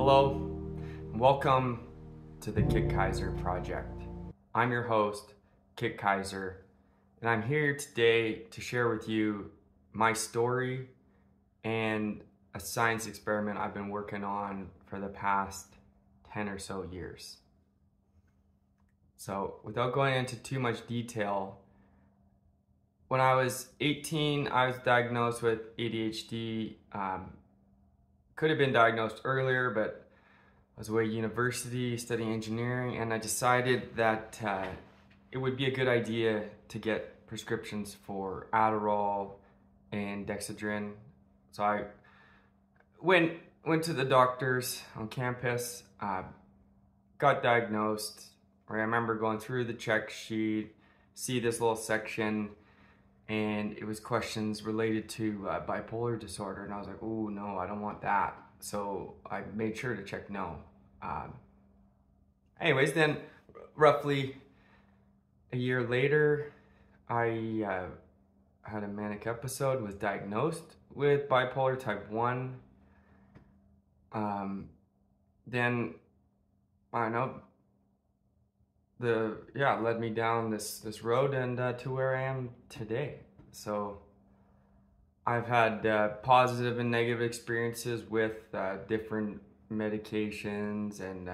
Hello, and welcome to the Kit Kaiser Project. I'm your host, Kit Kaiser, and I'm here today to share with you my story and a science experiment I've been working on for the past 10 or so years. So without going into too much detail, when I was 18, I was diagnosed with ADHD. Could have been diagnosed earlier, but I was away at university studying engineering, and I decided that it would be a good idea to get prescriptions for Adderall and Dexedrine. So I went to the doctors on campus, got diagnosed. I remember going through the check sheet, see this little section, and it was questions related to bipolar disorder, and I was like, oh no, I don't want that. So I made sure to check no. Anyways, then roughly a year later, I had a manic episode, was diagnosed with bipolar type 1. Then, I don't know, led me down this road and to where I am today. So I've had positive and negative experiences with different medications and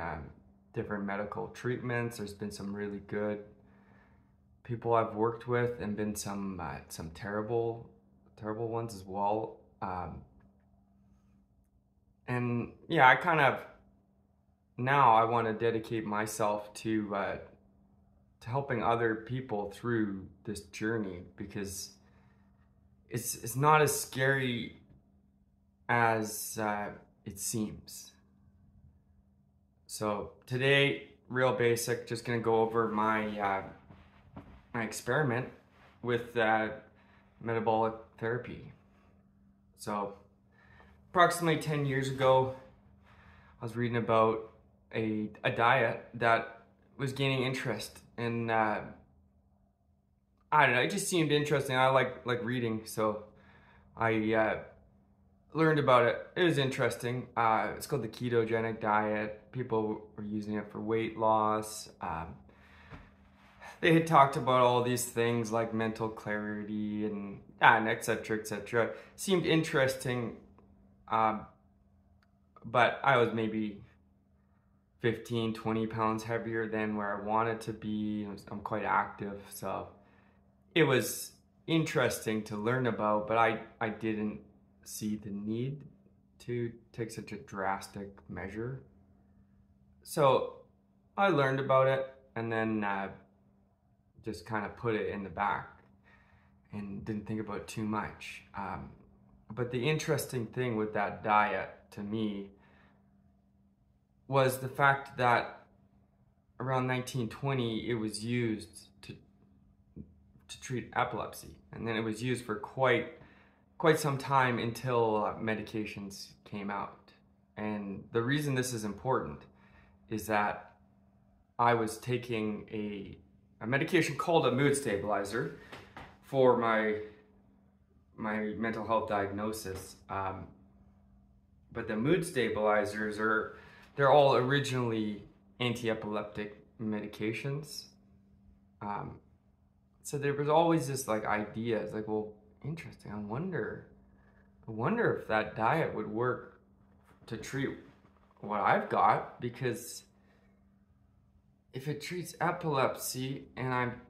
different medical treatments. There's been some really good people I've worked with, and been some terrible ones as well. And yeah, I kind of now I want to dedicate myself to helping other people through this journey, because it's not as scary as it seems. So today, real basic, just gonna go over my my experiment with metabolic therapy. So approximately 10 years ago, I was reading about a diet that was gaining interest, and I don't know, it just seemed interesting. I like reading, so I learned about it. It was interesting. It's called the ketogenic diet. People were using it for weight loss. They had talked about all these things like mental clarity and et cetera, et cetera. Seemed interesting, but I was maybe 15, 20 pounds heavier than where I wanted to be. I'm quite active, so it was interesting to learn about, but I didn't see the need to take such a drastic measure. So I learned about it, and then just kind of put it in the back and didn't think about it too much. But the interesting thing with that diet to me was the fact that around 1920 it was used to treat epilepsy, and then it was used for quite some time until medications came out. And the reason this is important is that I was taking a medication called a mood stabilizer for my mental health diagnosis, but the mood stabilizers they're all originally anti-epileptic medications. So there was always this like idea, it's like, well, interesting, I wonder if that diet would work to treat what I've got, because if it treats epilepsy and I'm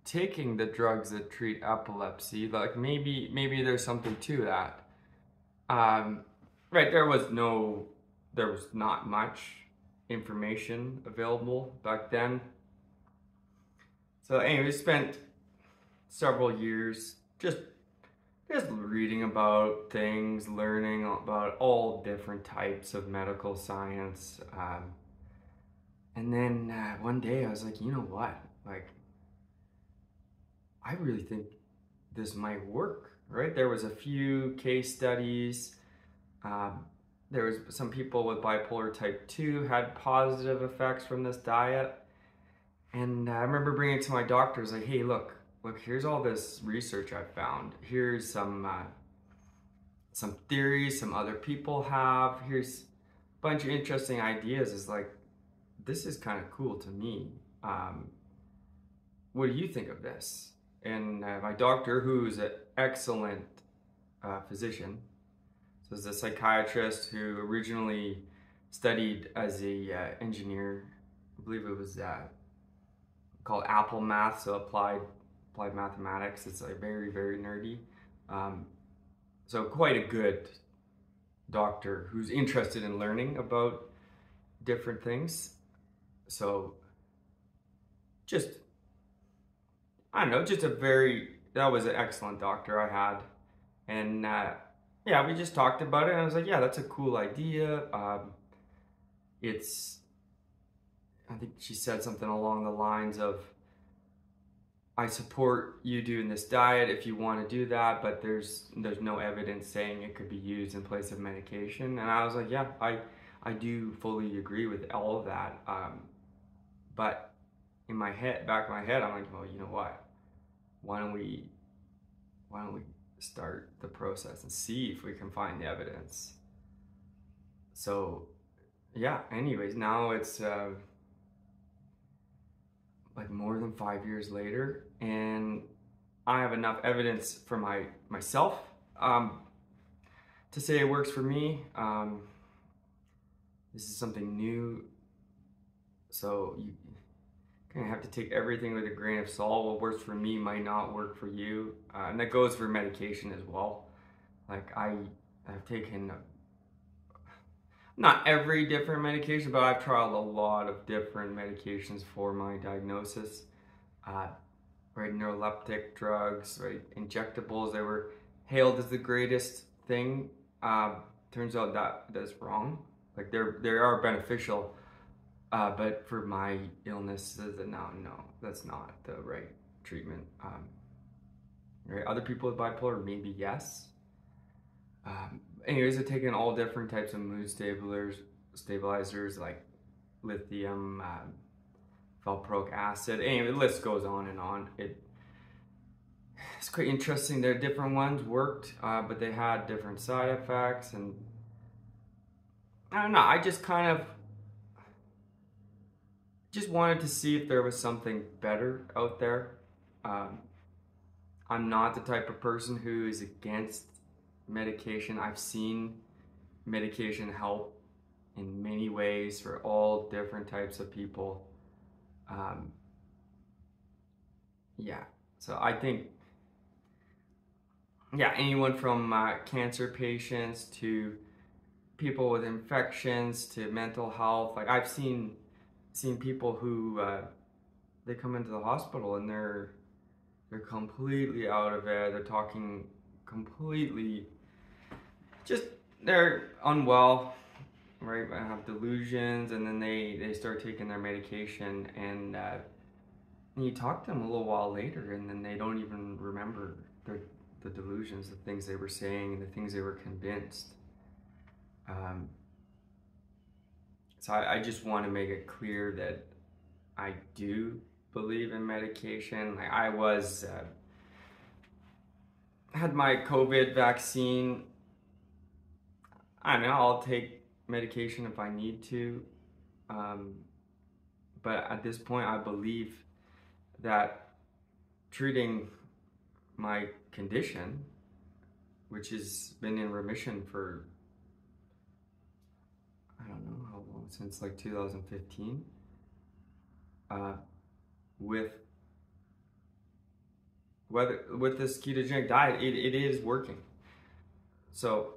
taking the drugs that treat epilepsy, like maybe there's something to that. Right, there was not much information available back then. So anyway, we spent several years just reading about things, learning about all different types of medical science. And then one day I was like, you know what? Like, I really think this might work, right? There was a few case studies. There was some people with bipolar type 2 had positive effects from this diet. And I remember bringing it to my doctors, like, hey, look, here's all this research I found. Here's some theories some other people have. Here's bunch of interesting ideas. Is like, this is kind of cool to me. What do you think of this? And my doctor, who's an excellent physician, so is a psychiatrist who originally studied as a engineer. I believe it was called Apple Math, so applied mathematics. It's like very, very nerdy. So quite a good doctor who's interested in learning about different things. So just, I don't know, that was an excellent doctor I had. And yeah, we just talked about it and I was like, yeah, that's a cool idea. I think she said something along the lines of, I support you doing this diet if you want to do that, but there's no evidence saying it could be used in place of medication. And I was like, yeah, I do fully agree with all of that. But in my head, back of my head, I'm like, well, you know what? Why don't we start the process and see if we can find the evidence? So yeah, anyways, now it's like more than 5 years later, and I have enough evidence for myself to say it works for me. This is something new, so you kind of have to take everything with a grain of salt. What works for me might not work for you, and that goes for medication as well. Like I've taken not every different medication, but I've tried a lot of different medications for my diagnosis. Right, neuroleptic drugs, right, injectables. They were hailed as the greatest thing. Turns out that's wrong. Like they are beneficial, but for my illness, no, that's not the right treatment. Right, other people with bipolar, maybe yes. Anyways, I've taken all different types of mood stabilizers like lithium, valproic acid. Anyway, the list goes on and on. It's quite interesting. There are different ones worked, but they had different side effects, and I don't know. I just kind of just wanted to see if there was something better out there. I'm not the type of person who is against medication. I've seen medication help in many ways for all different types of people. Yeah, so I think, yeah, anyone from cancer patients to people with infections to mental health. Like I've seen people who they come into the hospital and they're completely out of it. They're talking completely, just they're unwell, right? I have delusions, and then they start taking their medication, and you talk to them a little while later, and then they don't even remember the delusions, the things they were saying, and the things they were convinced. So I just want to make it clear that I do believe in medication. Like I had my COVID vaccine. I don't know, I'll take medication if I need to. But at this point, I believe that treating my condition, which has been in remission for, I don't know how long, since like 2015, with this ketogenic diet, it is working. So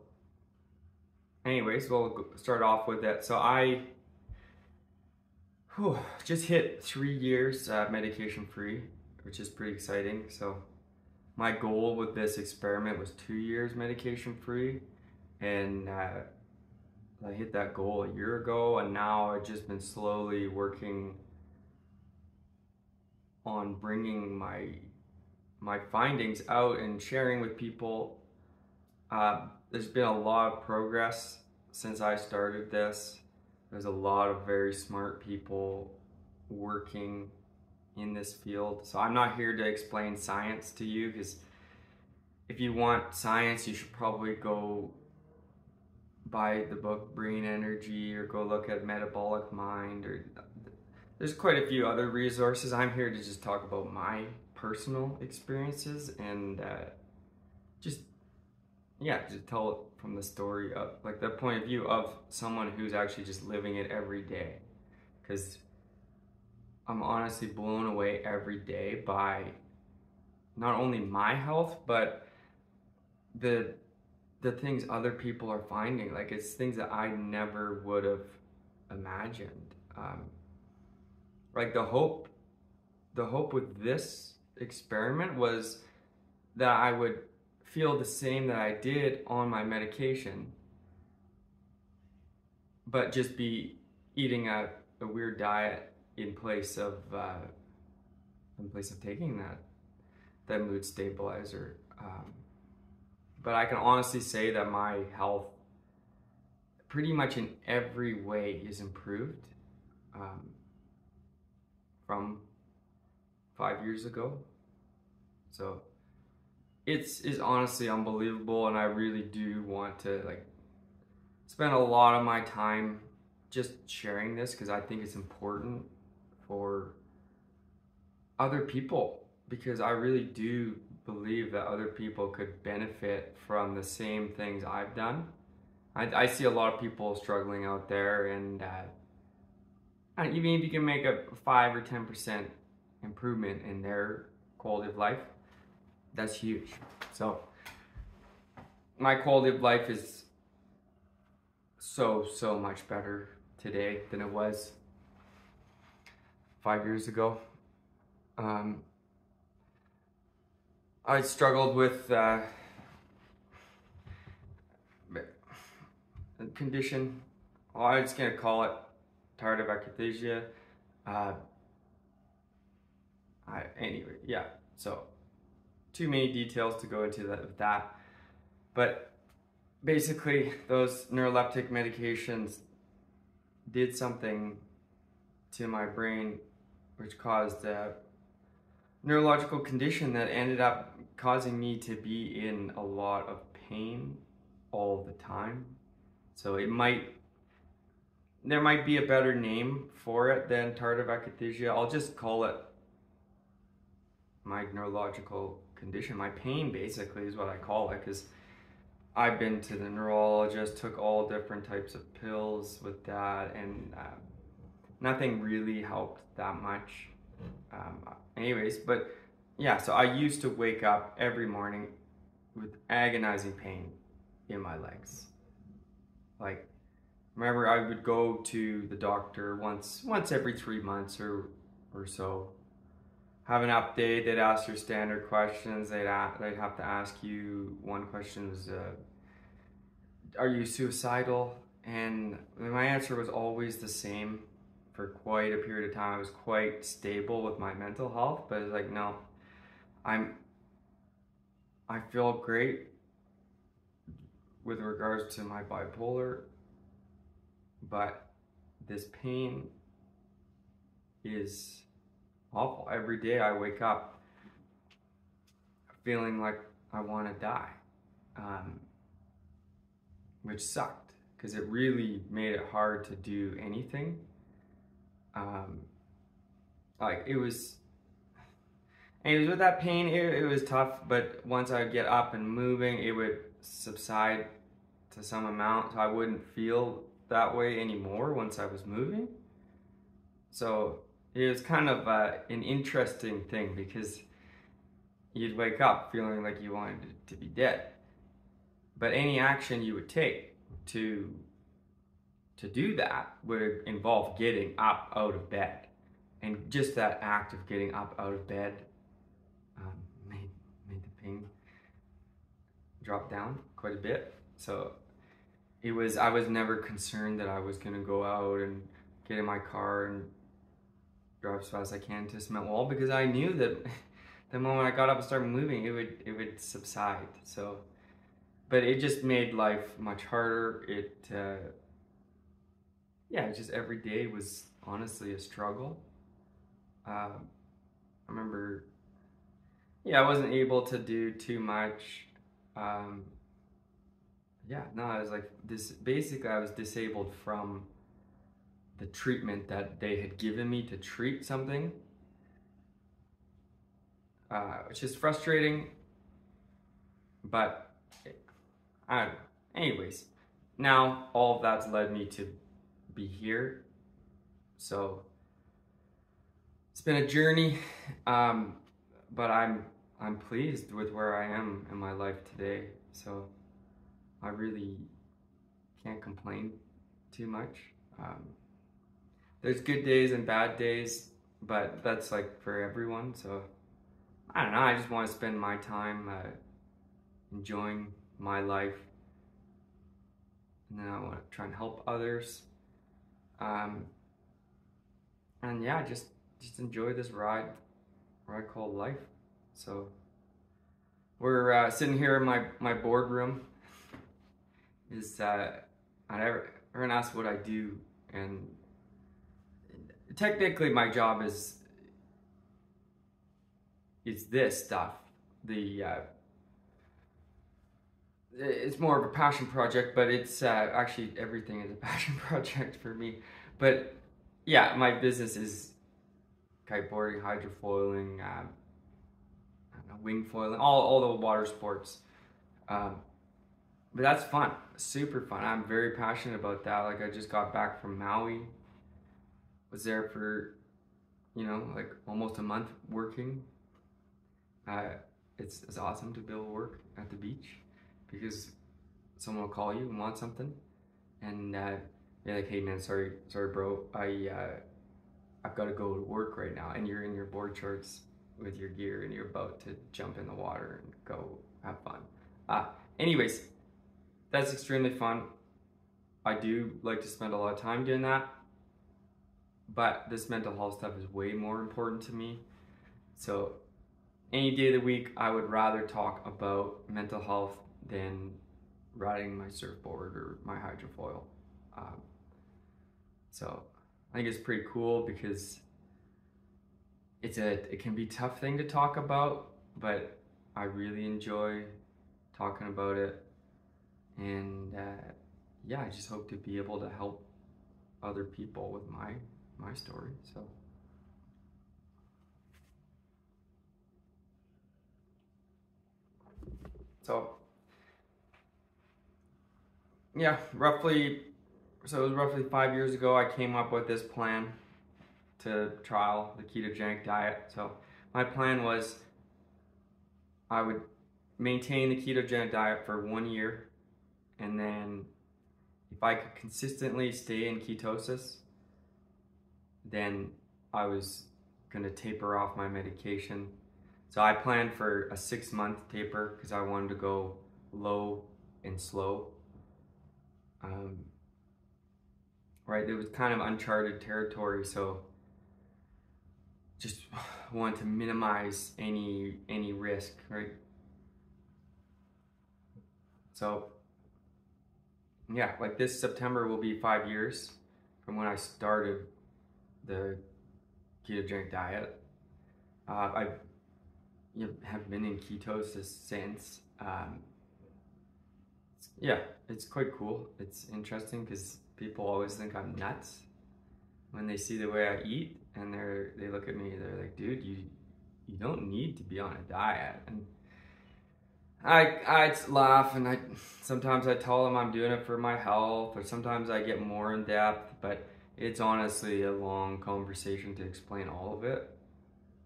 anyways, we'll start off with that. So I just hit 3 years medication free, which is pretty exciting. So my goal with this experiment was 2 years medication free, and I hit that goal a year ago, and now I've just been slowly working on bringing my findings out and sharing with people. There's been a lot of progress since I started this. There's a lot of very smart people working in this field. So I'm not here to explain science to you, because if you want science, you should probably go buy the book Brain Energy or go look at Metabolic Mind, or there's quite a few other resources. I'm here to just talk about my personal experiences and just just tell it from the story of like the point of view of someone who's actually just living it every day, because I'm honestly blown away every day by not only my health but the things other people are finding. Like, it's things that I never would have imagined. Like the hope with this experiment was that I would feel the same that I did on my medication, but just be eating a weird diet in place of taking that mood stabilizer. But I can honestly say that my health pretty much in every way is improved from 5 years ago. So it's honestly unbelievable, and I really do want to like spend a lot of my time just sharing this, because I think it's important for other people, because I really do believe that other people could benefit from the same things I've done. I see a lot of people struggling out there, and even if you can make a 5 or 10% improvement in their quality of life, that's huge. So my quality of life is so much better today than it was 5 years ago. I struggled with a condition, I'm just gonna call it tardive akathisia. Anyway, yeah, so too many details to go into that, but basically those neuroleptic medications did something to my brain which caused a neurological condition that ended up causing me to be in a lot of pain all the time. So there might be a better name for it than tardive akathisia. I'll just call it my neurological condition. My pain basically is what I call it, because I've been to the neurologist, took all different types of pills with that, and nothing really helped that much. Anyways, but yeah, so I used to wake up every morning with agonizing pain in my legs. Like, remember, I would go to the doctor once every 3 months or so, have an update. They'd ask your standard questions. They'd have to ask you, one question was, are you suicidal? And my answer was always the same for quite a period of time. I was quite stable with my mental health, but it's like, no, I feel great with regards to my bipolar, but this pain is awful. Every day I wake up feeling like I want to die, which sucked because it really made it hard to do anything. Like it was with that pain, it was tough, but once I would get up and moving, it would subside to some amount, so I wouldn't feel that way anymore once I was moving. So it was kind of an interesting thing, because you'd wake up feeling like you wanted to be dead, but any action you would take to do that would involve getting up out of bed, and just that act of getting up out of bed made the pain drop down quite a bit. So I was never concerned that I was gonna go out and get in my car and drive as fast as I can to a cement wall, because I knew that the moment I got up and started moving, it would subside. So, but it just made life much harder. Just every day was honestly a struggle. I remember, I wasn't able to do too much yeah, no, I was like this. Basically, I was disabled from the treatment that they had given me to treat something, which is frustrating. But I don't know. Anyways, now all of that's led me to be here. So it's been a journey, but I'm pleased with where I am in my life today. So I really can't complain too much. There's good days and bad days, but that's like for everyone. So I don't know. I just want to spend my time enjoying my life, and then I want to try and help others. And yeah, just enjoy this ride called life. So we're sitting here in my boardroom. Is everyone asks what I do, and technically my job is this stuff. It's more of a passion project, but it's actually everything is a passion project for me. But yeah, my business is kiteboarding, hydrofoiling, I don't know, wing foiling, all the water sports. But that's fun, super fun. I'm very passionate about that. Like I just got back from Maui, was there for, like almost a month working. It's awesome to be able to work at the beach because someone will call you and want something, and they're like, "Hey man, sorry bro, I've got to go to work right now," and you're in your board shorts with your gear and you're about to jump in the water and go have fun. Anyways, that's extremely fun. I do like to spend a lot of time doing that, but this mental health stuff is way more important to me. So any day of the week, I would rather talk about mental health than riding my surfboard or my hydrofoil. So I think it's pretty cool because it can be a tough thing to talk about, but I really enjoy talking about it. And yeah, I just hope to be able to help other people with my story. So yeah, it was roughly 5 years ago I came up with this plan to trial the ketogenic diet. So my plan was I would maintain the ketogenic diet for 1 year, and then if I could consistently stay in ketosis, then I was gonna taper off my medication. So I planned for a 6-month taper because I wanted to go low and slow. Right, it was kind of uncharted territory, so just wanted to minimize any risk, right? So yeah, like this September will be 5 years from when I started the ketogenic diet. I have been in ketosis since. Yeah, it's quite cool. It's interesting because people always think I'm nuts when they see the way I eat, and they look at me, they're like, dude, you don't need to be on a diet. And I laugh, and sometimes I tell them I'm doing it for my health, or sometimes I get more in depth, but it's honestly a long conversation to explain all of it.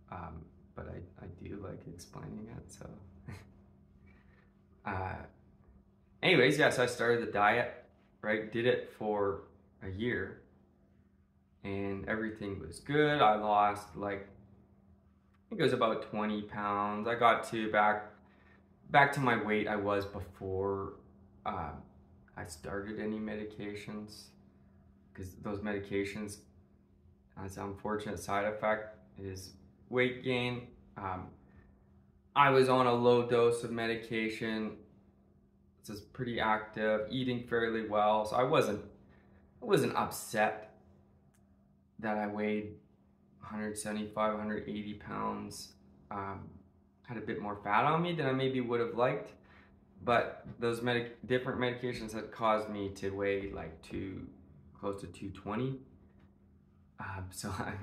But I do like explaining it, so. Anyways, yeah, so I started the diet, right? Did it for a year, and everything was good. I lost I think it was about 20 pounds. I got to back to my weight I was before I started any medications, because those medications, as an unfortunate side effect, is weight gain. I was on a low dose of medication. This is pretty active, eating fairly well, so I wasn't upset that I weighed 175, 180 pounds. Had a bit more fat on me than I maybe would have liked, but those different medications had caused me to weigh like close to 220. So I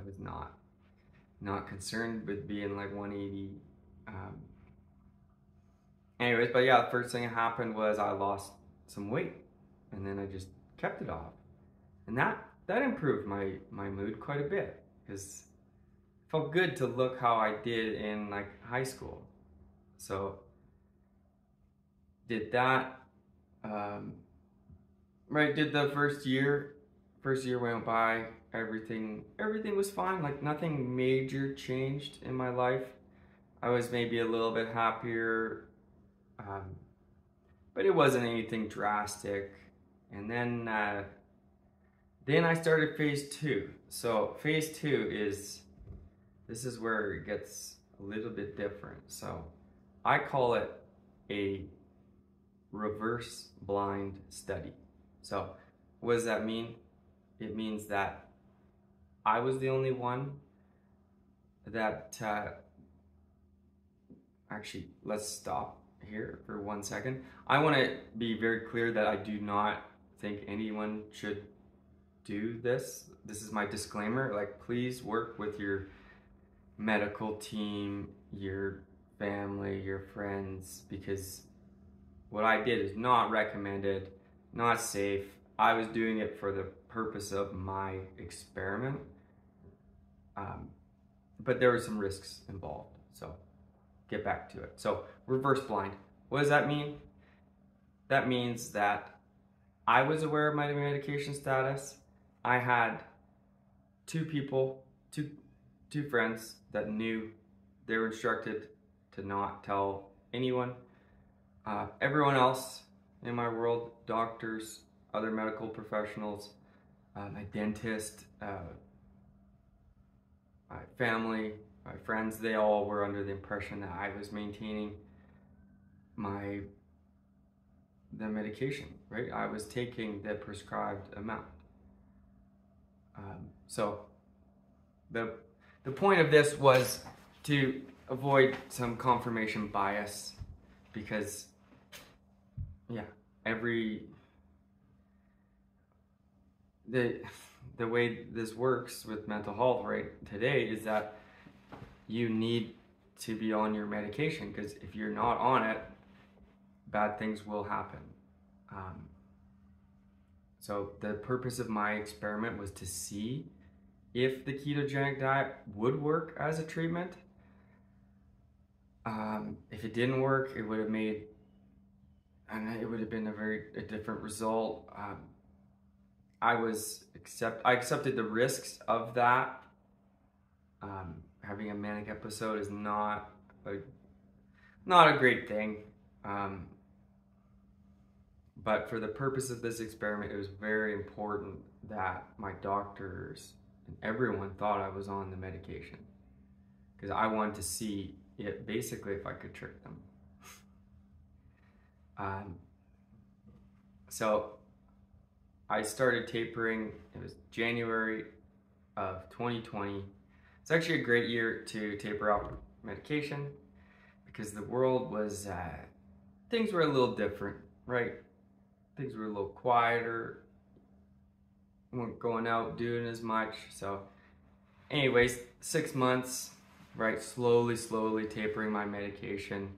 was not concerned with being like 180. Anyways, but yeah, the first thing that happened was I lost some weight, and then I just kept it off, and that improved my mood quite a bit, because it felt good to look how I did in like high school. So did that. Right, did the first year went by, everything was fine, like nothing major changed in my life. I was maybe a little bit happier, but it wasn't anything drastic. And then I started phase 2. So phase 2 this is where it gets a little bit different. So I call it a reverse blind study. So what does that mean? It means that I was the only one that actually, let's stop here for 1 second. I want to be very clear that I do not think anyone should do this. This is my disclaimer. Like, please work with your medical team, your family, your friends, because what I did is not recommended, not safe. I was doing it for the purpose of my experiment, but there were some risks involved. So get back to it. So reverse blind, what does that mean? That means that I was aware of my medication status. I had two friends that knew. They were instructed to not tell anyone. Everyone else in my world, doctors, other medical professionals, my dentist, my family, my friends, they all were under the impression that I was maintaining the medication, right? I was taking the prescribed amount. So the point of this was to avoid some confirmation bias, because the way this works with mental health right today is that you need to be on your medication, because if you're not on it, bad things will happen. So the purpose of my experiment was to see if the ketogenic diet would work as a treatment. If it didn't work, it would have been a different result. I accepted the risks of that. Having a manic episode is not a great thing. But for the purpose of this experiment, it was very important that my doctors and everyone thought I was on the medication, because I wanted to see it, basically, if I could trick them. So I started tapering. It was January of 2020. It's actually a great year to taper off medication, because the world was, things were a little different, right? Things were a little quieter. Weren't going out doing as much. So anyways, 6 months, right? Slowly tapering my medication.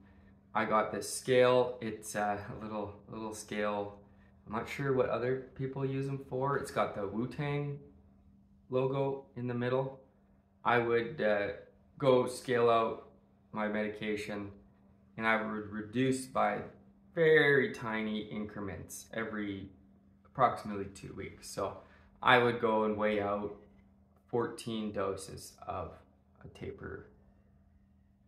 I got this scale. It's a little scale. I'm not sure what other people use them for. It's got the Wu-Tang logo in the middle. I would go scale out my medication, and I would reduce by very tiny increments every approximately 2 weeks. So I would go and weigh out 14 doses of a taper,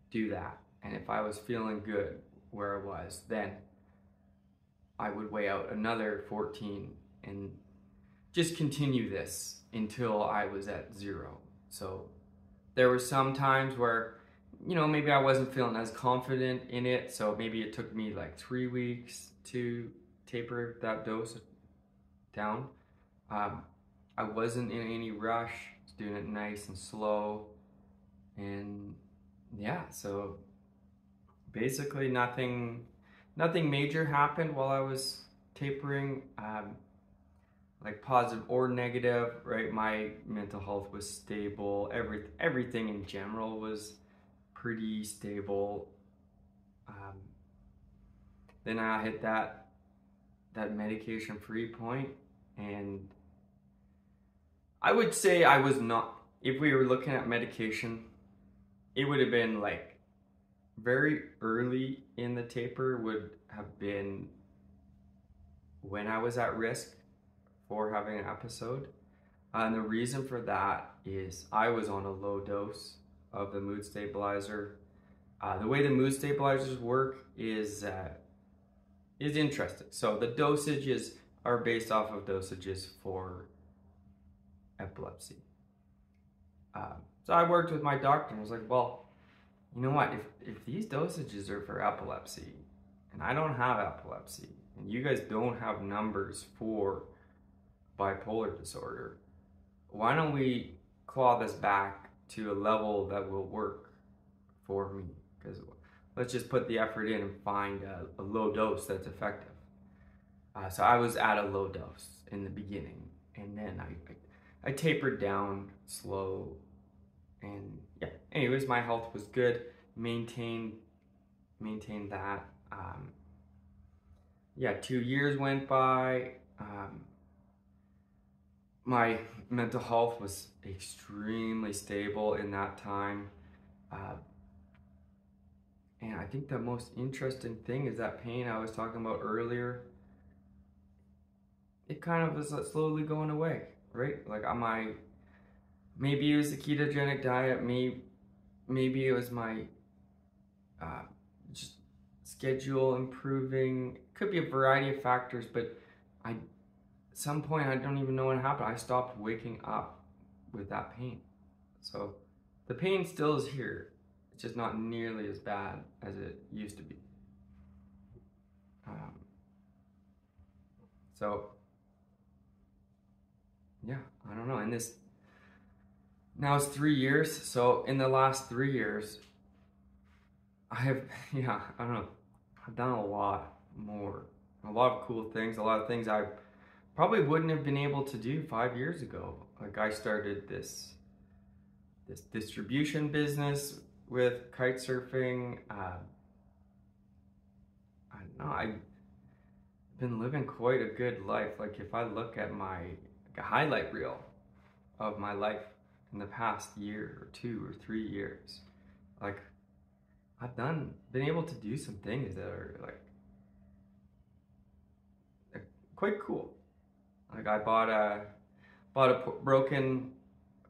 do that. And if I was feeling good where I was, then I would weigh out another 14 and just continue this until I was at 0. So there were some times where, maybe I wasn't feeling as confident in it, so maybe it took me like 3 weeks to taper that dose down. I wasn't in any rush. I was doing it nice and slow, and yeah, so basically nothing major happened while I was tapering, like positive or negative, right? My mental health was stable. Everything in general was pretty stable. Then I hit that medication free point, and I would say I was not, if we were looking at medication, it would have been like very early in the taper would have been when I was at risk for having an episode. And the reason for that is I was on a low dose of the mood stabilizer. The way the mood stabilizers work is interesting. So the dosages are based off of dosages for epilepsy. So I worked with my doctor and I was like, well, you know what, if these dosages are for epilepsy and I don't have epilepsy and you guys don't have numbers for bipolar disorder, why don't we claw this back to a level that will work for me? Because let's just put the effort in and find a low dose that's effective. So I was at a low dose in the beginning, and then I tapered down slow, and yeah. Anyways, my health was good. Maintained that. Yeah, 2 years went by. My mental health was extremely stable in that time. And I think the most interesting thing is that pain I was talking about earlier, it kind of was slowly going away, right? Like maybe it was the ketogenic diet, maybe it was my just schedule improving. Could be a variety of factors, but at some point, I don't even know what happened. I stopped waking up with that pain. So the pain still is here. It's just not nearly as bad as it used to be. So yeah, I don't know. And now it's 3 years. So in the last 3 years, I don't know. I've done a lot more, a lot of cool things, a lot of things I probably wouldn't have been able to do 5 years ago. Like I started this distribution business with kite surfing. I don't know, I've been living quite a good life. Like if I look at a highlight reel of my life in the past year or 2 or 3 years, like I've been able to do some things that are like quite cool. Like I bought a broken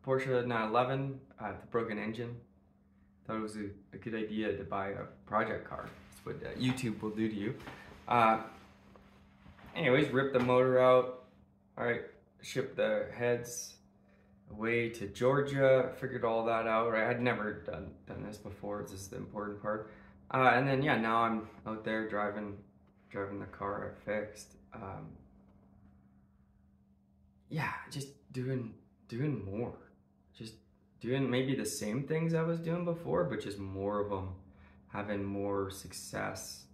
Porsche 911 with a broken engine. Thought it was a good idea to buy a project car. That's what YouTube will do to you. Anyways, ripped the motor out. All right, shipped the heads away to Georgia. Figured all that out. Right, I'd never done this before. This is the important part. And then yeah, now I'm out there driving the car I fixed. Yeah, just doing more. Just doing maybe the same things I was doing before, but just more of them, having more success.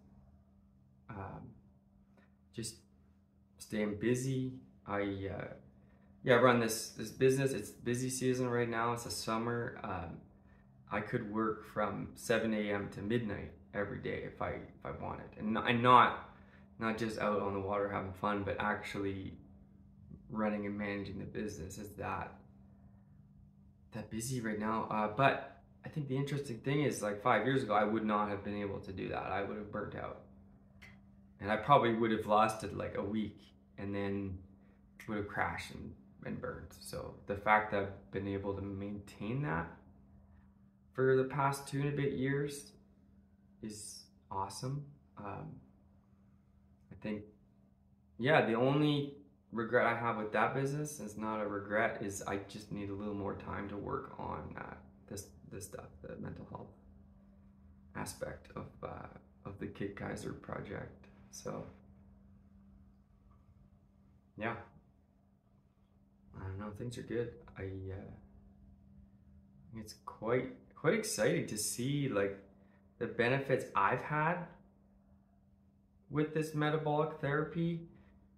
Just staying busy. I run this business. It's busy season right now. It's the summer. I could work from 7 a.m. to midnight every day if I wanted, and not just out on the water having fun, but actually running and managing the business is that busy right now. But I think the interesting thing is, like 5 years ago, I would not have been able to do that. I would have burnt out, and I probably would have lasted like a week and then would have crashed and burned. So the fact that I've been able to maintain that for the past 2 and a bit years is awesome. I think, yeah, the only regret I have with that business is not a regret, is I just need a little more time to work on this stuff, the mental health aspect of the Kid Kaiser project. So yeah, I don't know, things are good. It's quite exciting to see like the benefits I've had with this metabolic therapy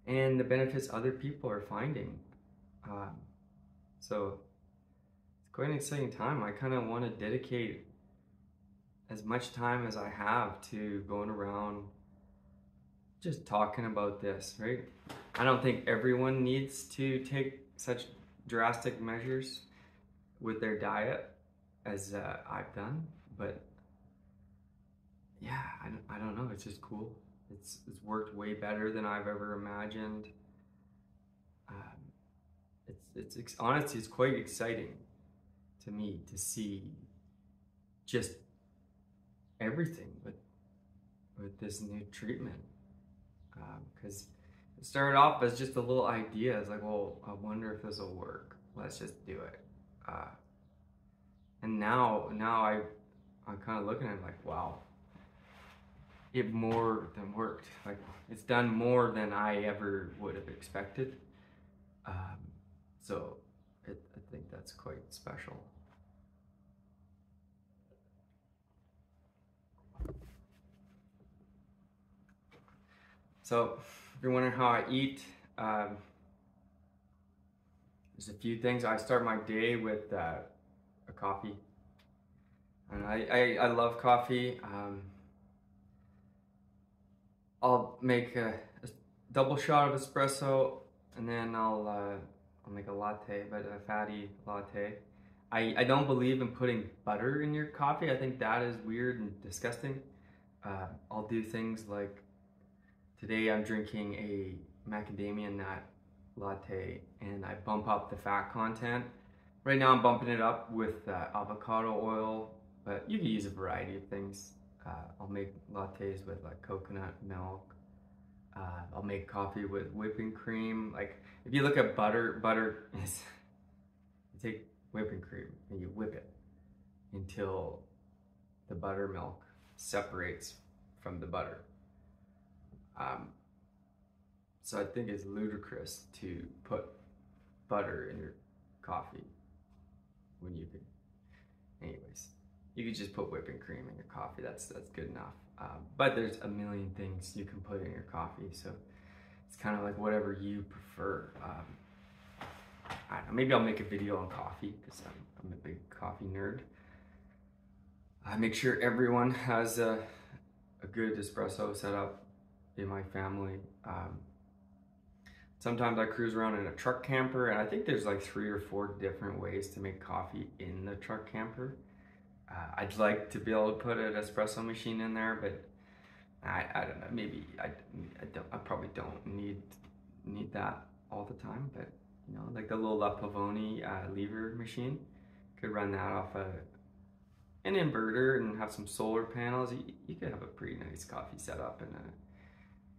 and the benefits other people are finding. So it's quite an exciting time. I kind of want to dedicate as much time as I have to going around just talking about this, right? I don't think everyone needs to take such drastic measures with their diet as I've done, but yeah, I don't know, it's just cool. It's worked way better than I've ever imagined. Honestly, it's quite exciting to me to see just everything with this new treatment. Because it started off as just a little idea. It's like, well, I wonder if this will work. Let's just do it. And now I'm kind of looking at it like, wow, it more than worked. Like, it's done more than I ever would have expected. So I think that's quite special. So if you're wondering how I eat, there's a few things. I start my day with a coffee, and I love coffee. I'll make a double shot of espresso, and then I'll make a latte, but a fatty latte. I don't believe in putting butter in your coffee. I think that is weird and disgusting. I'll do things like, today I'm drinking a macadamia nut latte and I bump up the fat content. Right now I'm bumping it up with avocado oil, but you can use a variety of things. I'll make lattes with like coconut milk. I'll make coffee with whipping cream. Like, if you look at butter is, you take whipping cream and you whip it until the buttermilk separates from the butter. So I think it's ludicrous to put butter in your coffee when you could, anyways, you could just put whipping cream in your coffee. That's good enough. But there's a million things you can put in your coffee, so it's kind of like whatever you prefer. I don't know, maybe I'll make a video on coffee because I'm a big coffee nerd. I make sure everyone has a good espresso setup in my family. Sometimes I cruise around in a truck camper, and I think there's like 3 or 4 different ways to make coffee in the truck camper. I'd like to be able to put an espresso machine in there, but I don't know, maybe I probably don't need that all the time. But you know, like the little La Pavoni lever machine, could run that off an inverter and have some solar panels. You could have a pretty nice coffee setup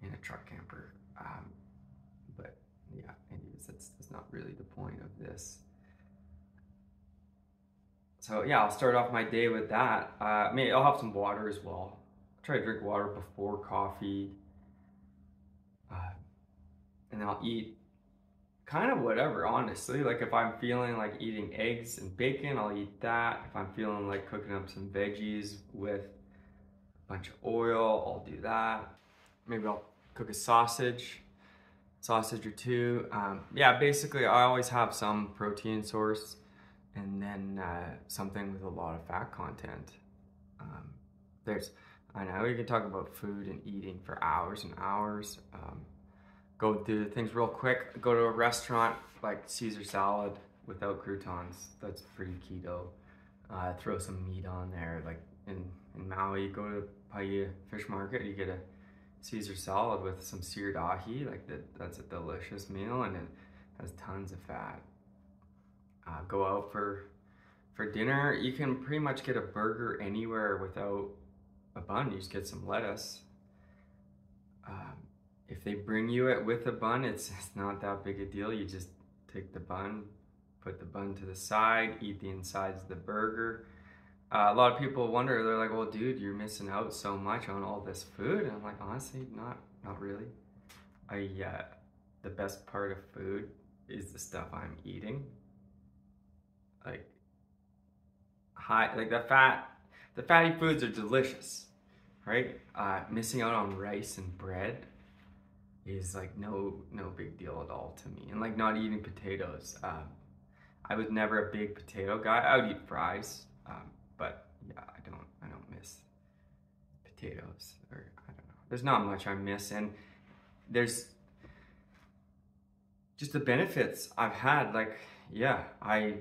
in a truck camper. But yeah, anyways, that's not really the point of this. So yeah, I'll start off my day with that. Maybe I'll have some water as well. I'll try to drink water before coffee. And then I'll eat kind of whatever, honestly. Like, if I'm feeling like eating eggs and bacon, I'll eat that. If I'm feeling like cooking up some veggies with a bunch of oil, I'll do that. Maybe I'll cook a sausage or 2. Yeah, basically I always have some protein source and then something with a lot of fat content. I know you can talk about food and eating for hours and hours. Go through things real quick. Go to a restaurant like Caesar salad without croutons. That's pretty keto. Throw some meat on there. Like in Maui, you go to Paia Fish Market, you get a Caesar salad with some seared ahi. Like that's a delicious meal, and it has tons of fat. Go out for dinner. You can pretty much get a burger anywhere without a bun. You just get some lettuce. If they bring you it with a bun, it's not that big a deal. You just take the bun, put the bun to the side, eat the insides of the burger. A lot of people wonder, they're like, well, dude, you're missing out so much on all this food. And I'm like, honestly, not really. The best part of food is the stuff I'm eating. Like the fat, the fatty foods are delicious, right? Missing out on rice and bread is like no big deal at all to me. And like not eating potatoes. I was never a big potato guy. I would eat fries, but yeah, I don't miss potatoes, or I don't know. There's not much I miss, and there's just the benefits I've had. Like, yeah, I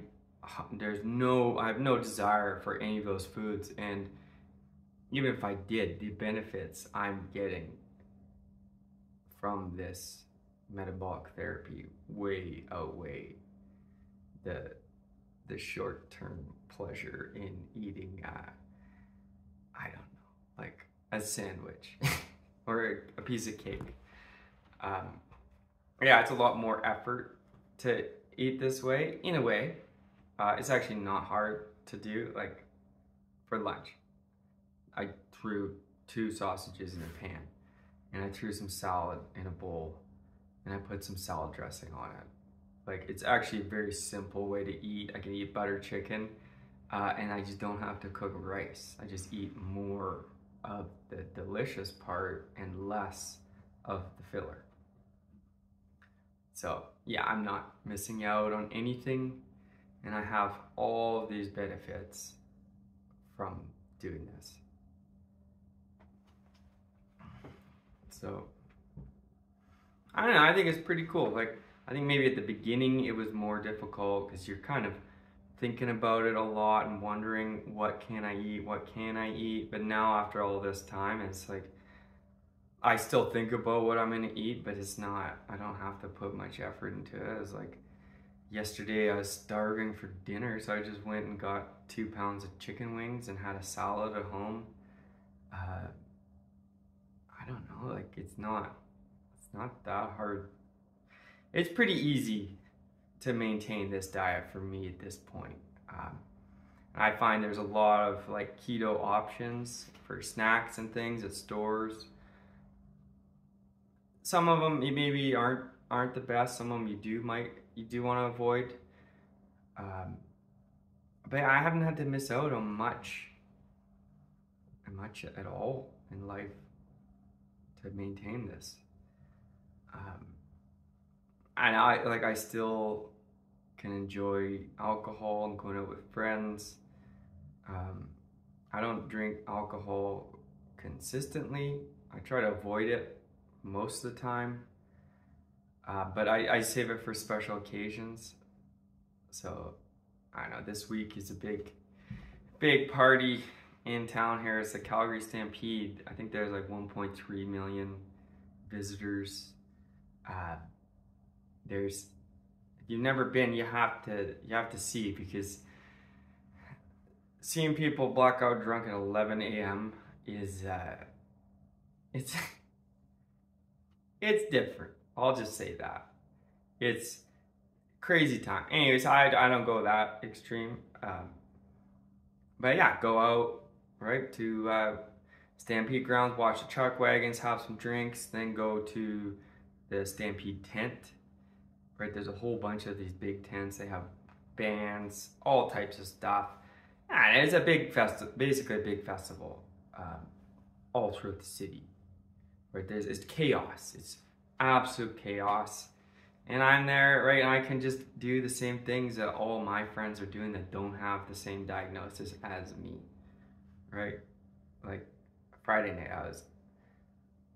have no desire for any of those foods, and even if I did, the benefits I'm getting from this metabolic therapy way outweigh the short-term pleasure in eating I don't know, like a sandwich or a piece of cake. Yeah, it's a lot more effort to eat this way. In a way, it's actually not hard to do. Like for lunch, I threw 2 sausages in a pan, and I threw some salad in a bowl, and I put some salad dressing on it. Like, it's actually a very simple way to eat. I can eat butter chicken, and I just don't have to cook rice. I just eat more of the delicious part and less of the filler. So yeah, I'm not missing out on anything, and I have all of these benefits from doing this. So I don't know, I think it's pretty cool. Like, I think maybe at the beginning it was more difficult because you're kind of thinking about it a lot and wondering, what can I eat? But now after all this time, it's like, I still think about what I'm gonna eat, but it's not, I don't have to put much effort into it. It's like, yesterday I was starving for dinner, so I just went and got 2 pounds of chicken wings and had a salad at home. I don't know, like, it's not that hard. It's pretty easy to maintain this diet for me at this point. I find there's a lot of like keto options for snacks and things at stores. Some of them maybe aren't the best. Some of them you do want to avoid. But I haven't had to miss out on much at all in life to maintain this. And I still can enjoy alcohol and going out with friends. I don't drink alcohol consistently. I try to avoid it most of the time. But I save it for special occasions. So I don't know, this week is a big party in town here. It's the Calgary Stampede. I think there's like 1.3 million visitors. If you've never been, you have to see, because seeing people blackout drunk at 11 a.m. is it's different. I'll just say that. It's crazy time. Anyways, I don't go that extreme. But yeah, go out, right, to Stampede grounds, watch the chuck wagons, have some drinks, then go to the Stampede tent. Right, there's a whole bunch of these big tents. They have bands, all types of stuff. And it's a big basically a big festival, all throughout the city. Right, it's chaos. It's absolute chaos. And I'm there, right, and I can just do the same things that all my friends are doing that don't have the same diagnosis as me. Right? Like Friday night,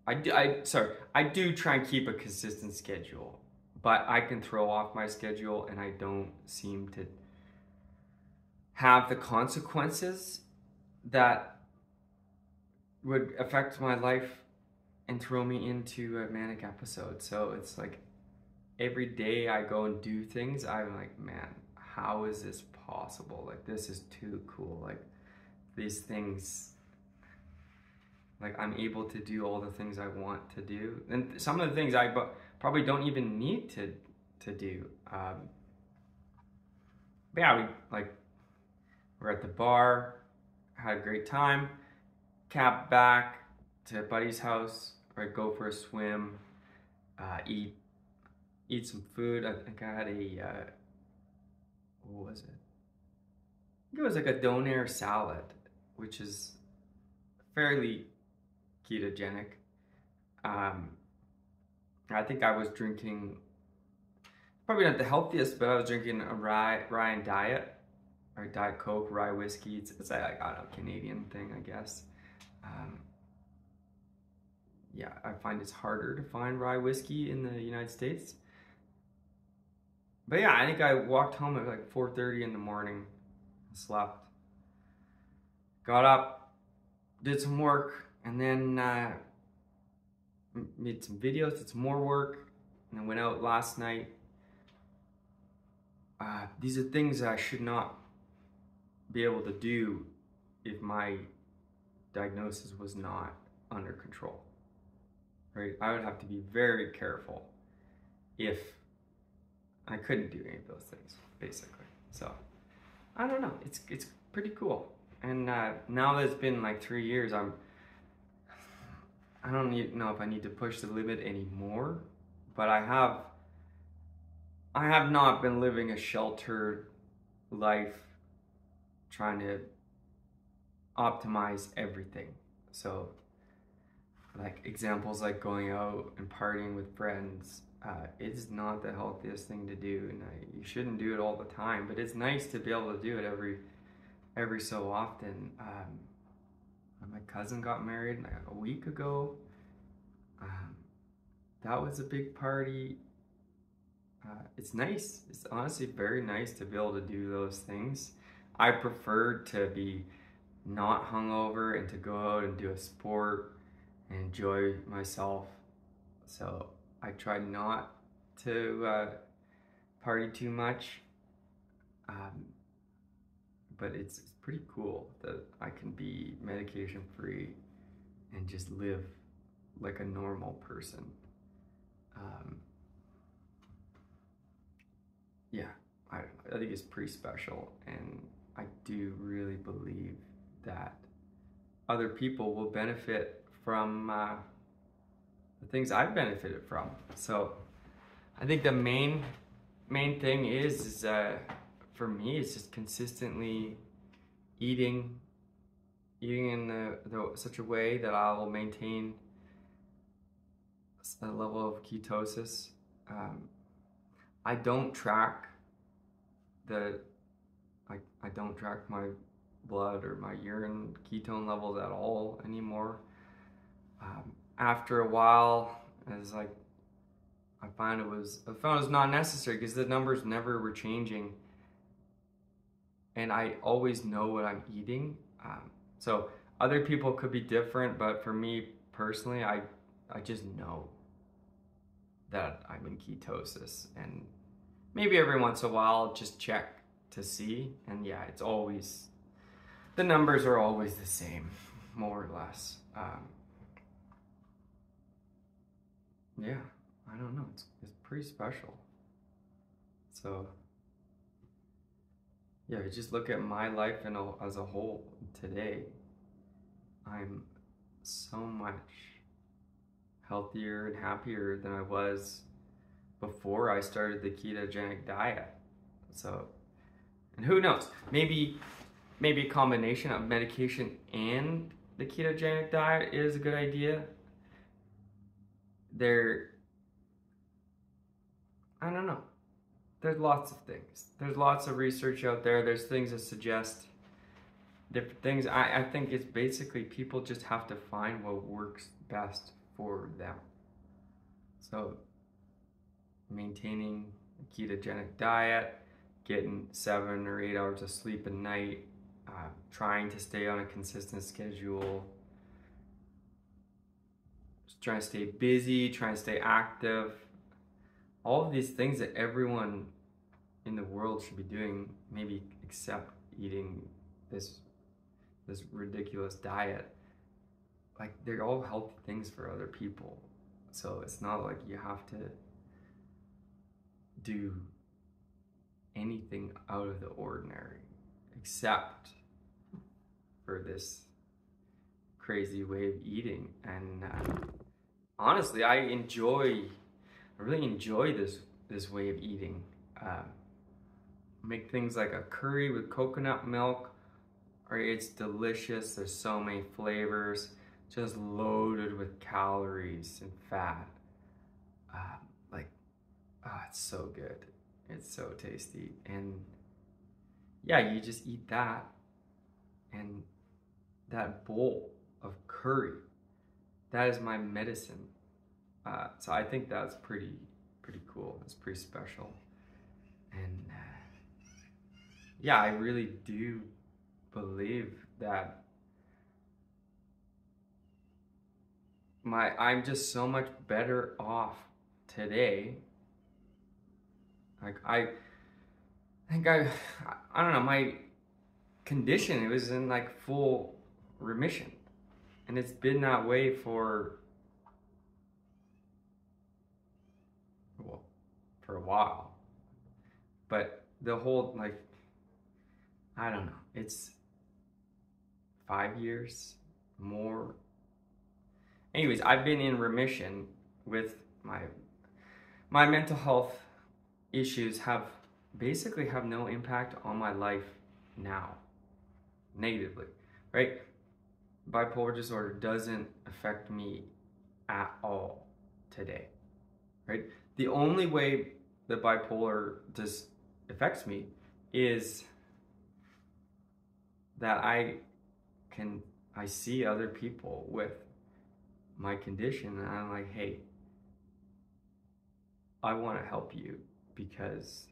I do try and keep a consistent schedule. But I can throw off my schedule, and I don't seem to have the consequences that would affect my life and throw me into a manic episode. So it's like every day I go and do things, I'm like, man, how is this possible? Like, this is too cool. Like, these things, like, I'm able to do all the things I want to do. And some of the things I probably don't even need to do. But yeah, we're at the bar, had a great time, cab back to Buddy's house, right, go for a swim, eat some food. I think I had what was it? I think it was like a donair salad. which is fairly ketogenic. I think I was drinking, probably not the healthiest, but I was drinking a rye diet, or Diet Coke, rye whiskey. It's like, I don't know, Canadian thing, I guess. Yeah, I find it's harder to find rye whiskey in the United States. But yeah, I think I walked home at like 4:30 in the morning, slept, got up, did some work, and then made some videos, did some more work, and then went out last night. These are things that I should not be able to do if my diagnosis was not under control, right? I would have to be very careful if I couldn't do any of those things, basically. So, I don't know, it's pretty cool. And now that it's been like 3 years, I don't know if I need to push the limit anymore, but I have not been living a sheltered life, trying to optimize everything. So, like examples like going out and partying with friends, it's not the healthiest thing to do, and you shouldn't do it all the time. But it's nice to be able to do it every so often. My cousin got married like a week ago. That was a big party. It's nice. It's honestly very nice to be able to do those things. I prefer to be not hungover and to go out and do a sport and enjoy myself. So I try not to party too much. But it's pretty cool that I can be medication free and just live like a normal person. Yeah, I think it's pretty special, and I do really believe that other people will benefit from the things I've benefited from. So I think the main thing is for me, it's just consistently eating in such a way that I will maintain a level of ketosis. I don't track I don't track my blood or my urine ketone levels at all anymore. After a while, as like I found it was not necessary, because the numbers never were changing, and I always know what I'm eating. So other people could be different, but for me personally, I just know that I'm in ketosis, and maybe every once in a while I'll just check to see, and yeah, it's always, the numbers are always the same, more or less. Yeah, I don't know, it's pretty special. So yeah, just look at my life as a whole today. I'm so much healthier and happier than I was before I started the ketogenic diet. So, and who knows, maybe a combination of medication and the ketogenic diet is a good idea. I don't know. There's lots of things. There's lots of research out there. There's things that suggest different things. I think it's basically people just have to find what works best for them. So maintaining a ketogenic diet, getting 7 or 8 hours of sleep a night, trying to stay on a consistent schedule, just trying to stay busy, trying to stay active. All of these things that everyone in the world should be doing, maybe except eating this ridiculous diet. Like, they're all healthy things for other people. So it's not like you have to do anything out of the ordinary, except for this crazy way of eating. And honestly, I really enjoy this way of eating. Make things like a curry with coconut milk, right? It's delicious. There's so many flavors, just loaded with calories and fat. Like, oh, it's so good. It's so tasty. And yeah, you just eat that, and that bowl of curry, that is my medicine. So I think that's pretty cool. It's pretty special. And yeah, I really do believe that I'm just so much better off today. Like I think I don't know, my condition, it was in like full remission. And it's been that way for a while. But the whole, like, I don't know, it's 5 years more. Anyways, I've been in remission with my mental health issues basically have no impact on my life now, negatively, right? Bipolar disorder doesn't affect me at all today, right? The only way that bipolar just affects me is that I see other people with my condition, and I'm like, hey, I want to help you because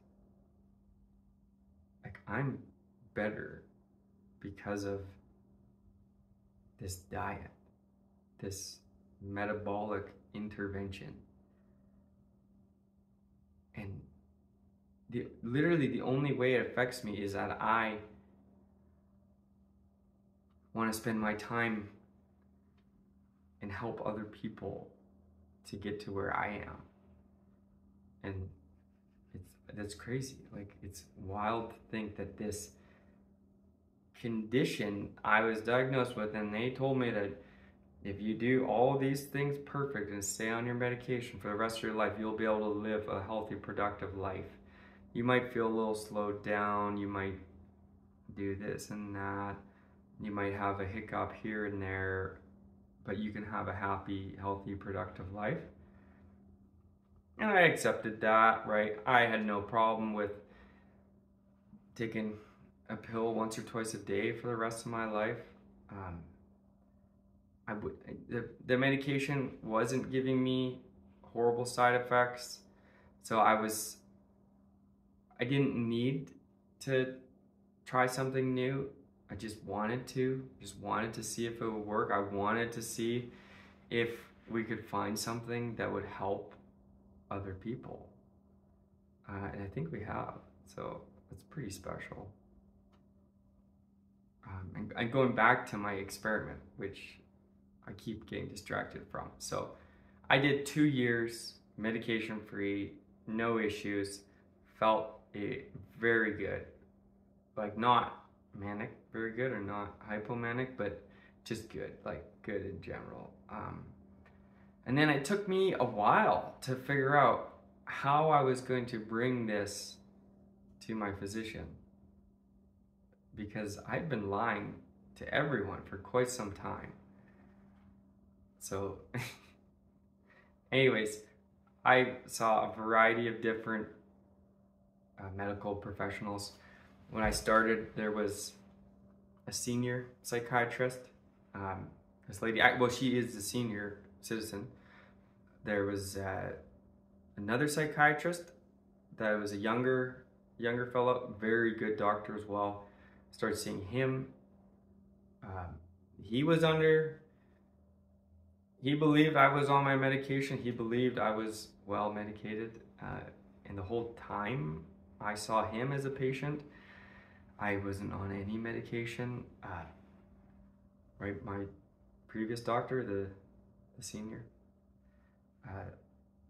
like I'm better because of this diet, this metabolic intervention. And literally the only way it affects me is that I want to spend my time and help other people to get to where I am. And that's crazy. Like, it's wild to think that this condition I was diagnosed with, and they told me that if you do all these things perfect and stay on your medication for the rest of your life, you'll be able to live a healthy, productive life. You might feel a little slowed down, you might do this and that, you might have a hiccup here and there, but you can have a happy, healthy, productive life. And I accepted that, right? I had no problem with taking a pill once or twice a day for the rest of my life. The medication wasn't giving me horrible side effects, so I didn't need to try something new. I just wanted to see if it would work. I wanted to see if we could find something that would help other people. And I think we have, so it's pretty special. And going back to my experiment, which I keep getting distracted from. So I did 2 years medication free, no issues, felt very good. Like, not manic very good or not hypomanic, but just good, like good in general. And then it took me a while to figure out how I was going to bring this to my physician, because I'd been lying to everyone for quite some time. So anyways, I saw a variety of different medical professionals. When I started, there was a senior psychiatrist. This lady, well, she is a senior citizen. There was another psychiatrist that was a younger fellow, very good doctor as well. Started seeing him. He believed I was on my medication. He believed I was well medicated. And the whole time I saw him as a patient, I wasn't on any medication. Right, my previous doctor, the senior,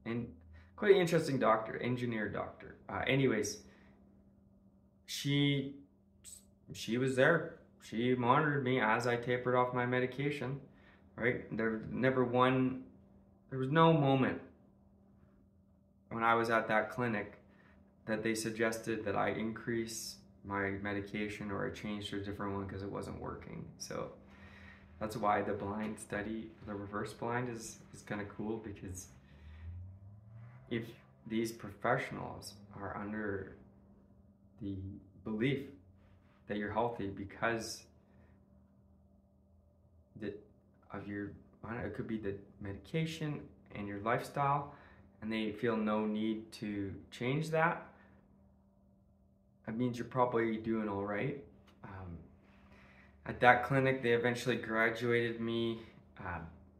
and quite an interesting doctor, engineer doctor. Anyways, she was there. She monitored me as I tapered off my medication. Right, there was no moment when I was at that clinic that they suggested that I increase my medication, or I changed to a different one because it wasn't working. So that's why the blind study, the reverse blind, is kind of cool, because if these professionals are under the belief that you're healthy because of your, I don't know, it could be the medication and your lifestyle, and they feel no need to change that, that means you're probably doing all right. At that clinic, they eventually graduated me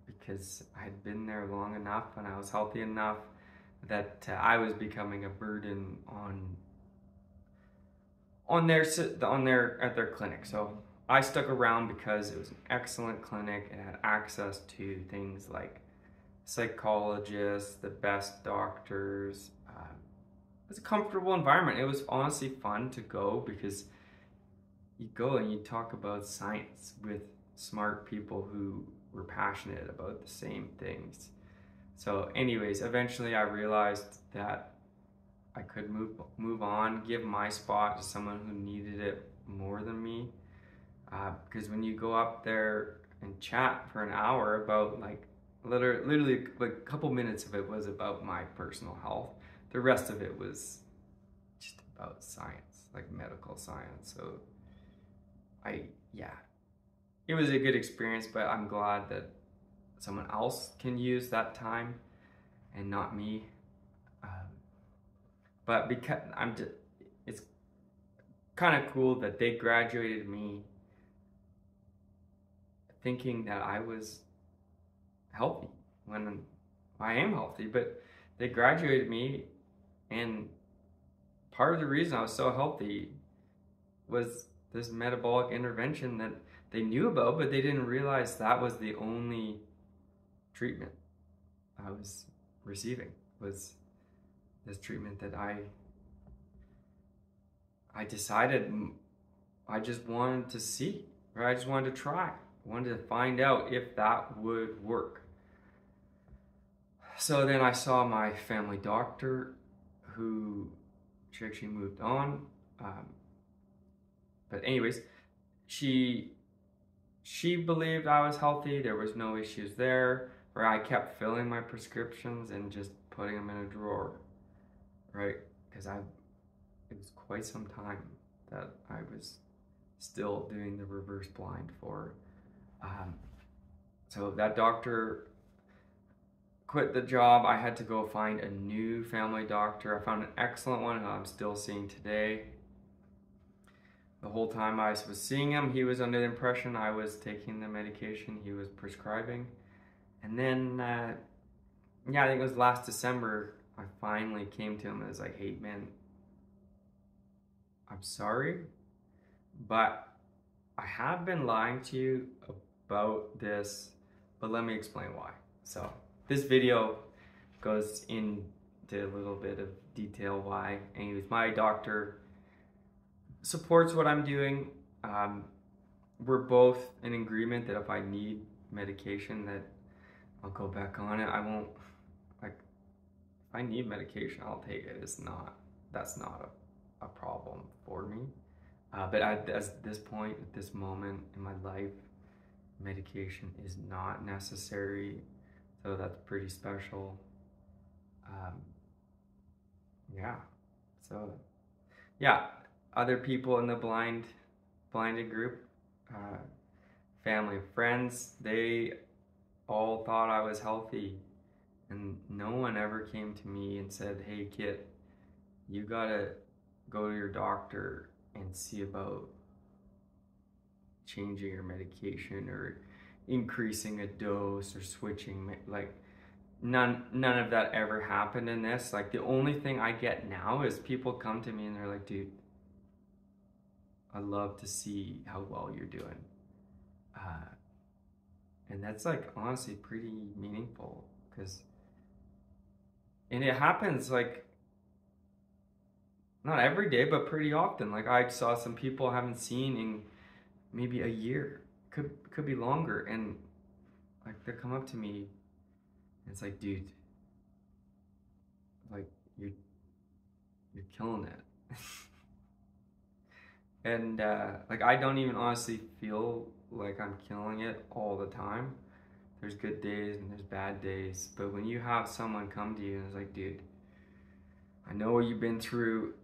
because I had been there long enough and I was healthy enough that I was becoming a burden at their clinic. So I stuck around because it was an excellent clinic. It had access to things like psychologists, the best doctors. It was a comfortable environment. It was honestly fun to go because you go and you talk about science with smart people who were passionate about the same things. So anyways, eventually I realized that I could move on, give my spot to someone who needed it more than me. Because when you go up there and chat for an hour about, like, literally like a couple minutes of it was about my personal health. The rest of it was just about science, like medical science. So it was a good experience, but I'm glad that someone else can use that time and not me. But because it's kind of cool that they graduated me thinking that I was healthy when I am healthy, but they graduated me, and part of the reason I was so healthy was this metabolic intervention that they knew about, but they didn't realize that was the only treatment I was receiving, was this treatment that I decided I just wanted to see, or I just wanted to try. I wanted to find out if that would work. So then I saw my family doctor, who she actually moved on. But anyways, she believed I was healthy. There was no issues there. Where I kept filling my prescriptions and just putting them in a drawer, right? Because it was quite some time that I was still doing the reverse blind for. So that doctor quit the job. I had to go find a new family doctor. I found an excellent one who I'm still seeing today. The whole time I was seeing him, he was under the impression I was taking the medication he was prescribing. And then, I think it was last December, I finally came to him and was like, hey man, I'm sorry, but I have been lying to you about this, but let me explain why. So this video goes into a little bit of detail why. Anyways, my doctor supports what I'm doing. We're both in agreement that if I need medication, that I'll go back on it. I won't, like, if I need medication, I'll take it. That's not a problem for me. But at this point, at this moment in my life, medication is not necessary. So that's pretty special. Other people in the blinded group, family, friends, they all thought I was healthy, and no one ever came to me and said, hey Kit, you gotta go to your doctor and see about changing your medication or increasing a dose or switching. Like, none of that ever happened in this. Like, the only thing I get now is people come to me and they're like, dude, I'd love to see how well you're doing. And that's, like, honestly pretty meaningful, and it happens, like, not every day, but pretty often. Like, I saw some people I haven't seen in maybe a year, could be longer, and like, they come up to me and it's like, dude, like, you're killing it. And like I don't even honestly feel like I'm killing it all the time. There's good days and there's bad days, but when you have someone come to you and is like, dude, I know what you've been through,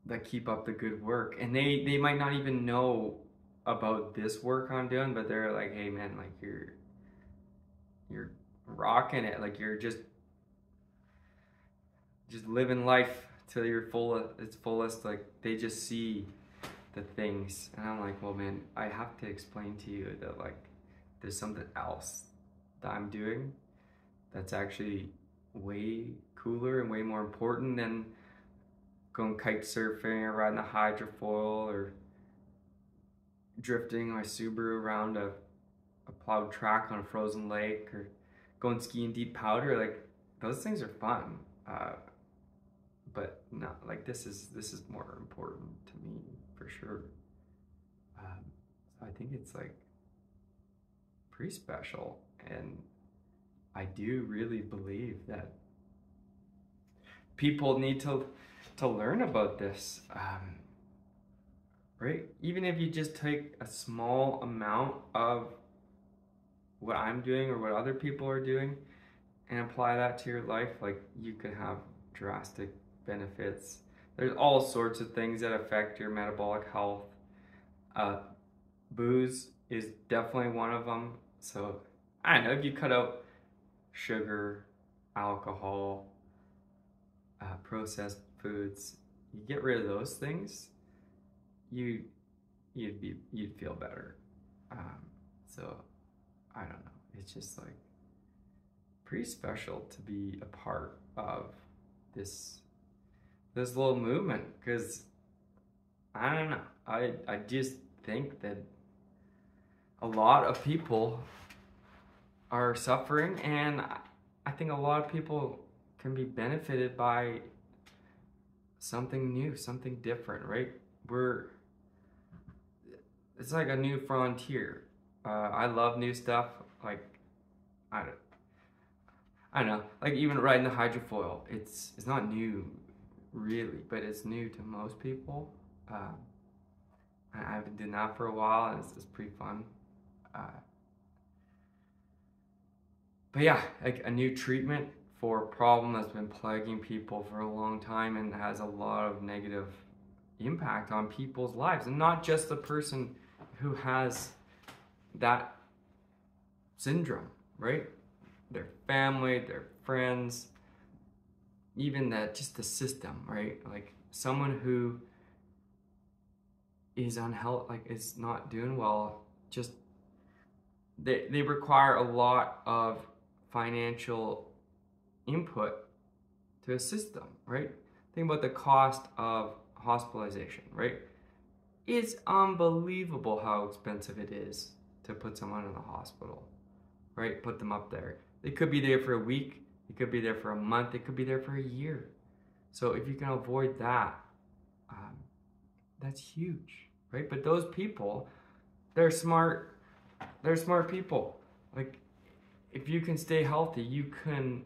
that keep up the good work, and they might not even know about this work I'm doing, but they're like, hey man, like you're rocking it, like you're just living life till you're its fullest. Like they just see the things, and I'm like, well man, I have to explain to you that like there's something else that I'm doing that's actually way cooler and way more important than going kite surfing or riding a hydrofoil or drifting my Subaru around a plowed track on a frozen lake or going skiing deep powder. Like those things are fun, but no, like this is more important to me for sure. So I think it's like pretty special, and I do really believe that people need to learn about this, right? Even if you just take a small amount of what I'm doing or what other people are doing and apply that to your life, like you could have drastic benefits. There's all sorts of things that affect your metabolic health. Booze is definitely one of them. So I don't know, if you cut out sugar, alcohol, processed foods, you get rid of those things, you'd feel better. So I don't know. It's just like pretty special to be a part of this little movement, because I don't know. I just think that a lot of people are suffering, and I think a lot of people can be benefited by something new, something different, right? It's like a new frontier. I love new stuff. Like I don't know. Like even riding the hydrofoil, it's not new, really, but it's new to most people. I've been doing that for a while, and it's pretty fun. But yeah, like a new treatment for a problem that's been plaguing people for a long time and has a lot of negative impact on people's lives, and not just the person who has that syndrome, right? Their family, their friends, even just the system, right? Like someone who is unhealthy, like is not doing well, just they require a lot of financial input to a system, right? Think about the cost of hospitalization, right? It's unbelievable how expensive it is to put someone in the hospital, right? Put them up there. They could be there for a week, they could be there for a month, they could be there for a year. So if you can avoid that, that's huge, right? But those people, they're smart people. Like, if you can stay healthy, you can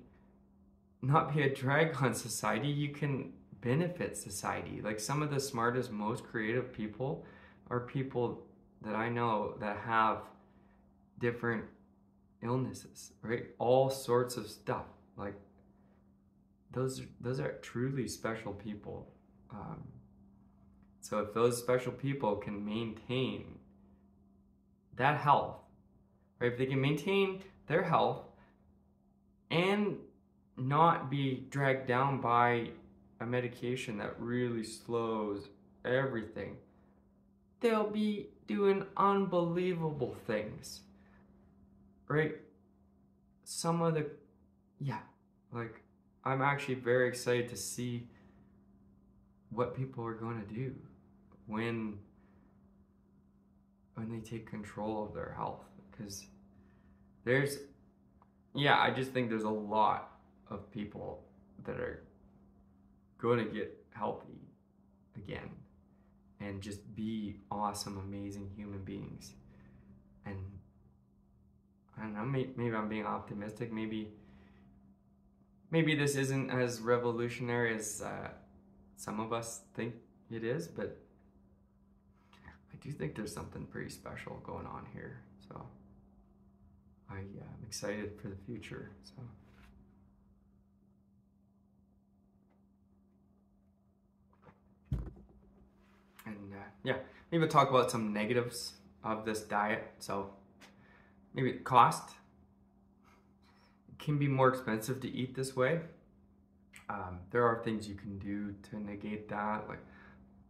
not be a drag on society, you can benefit society. Like some of the smartest, most creative people are people that I know that have different illnesses, right? All sorts of stuff. Like those are truly special people. So if those special people can maintain that health, right? If they can maintain their health and not be dragged down by a medication that really slows everything, they'll be doing unbelievable things, right? Some of the, yeah, like I'm actually very excited to see what people are going to do when they take control of their health, because I just think there's a lot of people that are going to get healthy again and just be awesome, amazing human beings. And I don't know, maybe I'm being optimistic. Maybe this isn't as revolutionary as some of us think it is, but I do think there's something pretty special going on here. So I'm excited for the future. So. And yeah, maybe we'll talk about some negatives of this diet. So maybe cost. It can be more expensive to eat this way. There are things you can do to negate that. Like